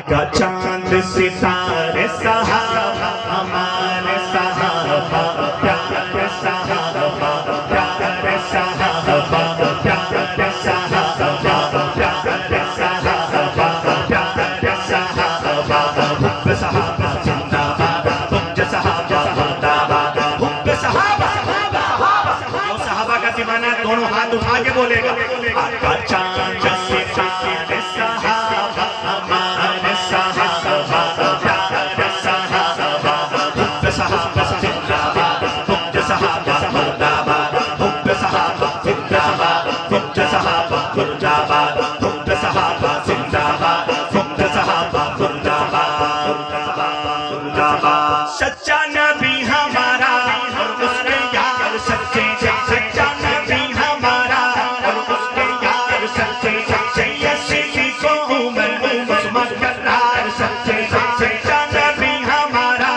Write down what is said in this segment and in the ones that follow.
का चांद सितारे सहाबा हमारे सहाबा प्यारे सहाबा प्यारे सहाबा प्यारे सहाबा प्यारे सहाबा प्यारे सहाबा हुब्ब सहाबा जिंदाबाद हुब्ब सहाबा जिंदाबाद हुब्ब सहाबा जो सहाबा का दीवाना दोनों हाथ उठा के बोलेगा का चांद सितारे सहाबा हमारे सहाबा प्यारे सहाबा हुब्ब सहाबा जिंदाबाद हुब्ब सहाबा मुर्दाबाद हुब्ब सहाबा जिंदाबाद हुब्ब सहाबा मुर्दाबाद हुब्ब सहाबा जिंदाबाद हुब्ब सहाबा मुर्दाबाद सच्चा नबी हमारा और उसके यार सच्चे सच्चा नबी हमारा और उसके यार सच्चे सच्चे को उमर उस्मान करार सच्चे सच्चा नबी हमारा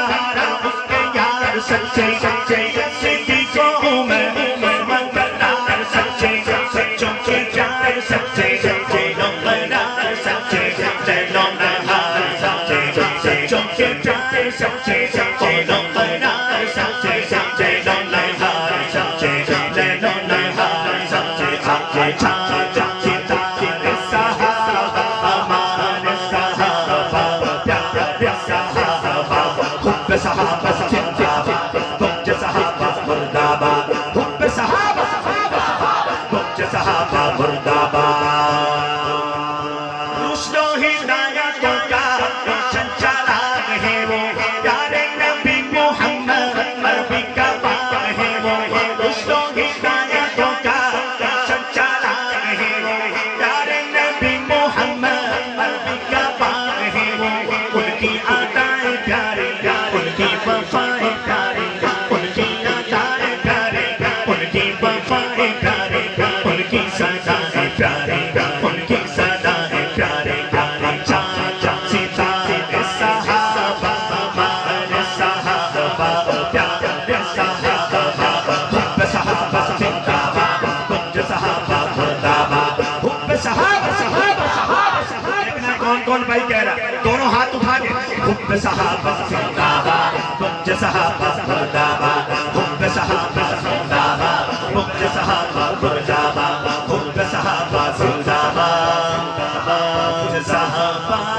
और उसके यार सच्चे सच्चे को उमर उस्मान करार सच्चे सच्चों के यार सच्चे सच्चे नंबरदार सच्चे सच्चे नंबरदार सच्चे सच्चों के यार सच्चे सच्चे नंबरदार सच्चे सच्चे नंबरदार सच्चे सच्चे नंबरदार सच्चे सच्चे चाचा सितारे सहाबा हमारे सहाबा प्यारे सहाबा हुब्ब सहाबा जिंदाबाद हुब्ब सहाबा मुर्दाबाद हुब्ब सहाबा हुब्ब सहाबा मुर्दाबाद रुश्दो हिदायतों का संचालक है वो प्यारे नबी मोहम्मद अरबी का बाप है वो रुश्दो हिदायतों का संचालक है वो प्यारे नबी मोहम्मद अरबी का बाप है वो उनकी अदाएं प्यारी उनकी वफाएं प्यारी उनकी अदाएं प्यारी उनकी वफाएं प्यारी उनकी सदाएं प्यारी उनकी सदाएं प्यारी चाचा सितारे सहाबा हमारे सहाबा प्यारे सहाबा हुब्ब सहाबा जिंदाबाद हुब्ब सहाबा मुर्दाबाद हुब्ब सहाबा देखना कौन कौन भाई कह रहा दोनों हाथ उठा के हुब्ब सहाबा जिंदाबाद हुब्ब सहाबा मुर्दाबाद हुब्ब सहाबा जिंदाबाद हुब्ब सहाबा मुर्दाबाद हुब्ब सहाबा जिंदाबाद हुब्ब सहाबा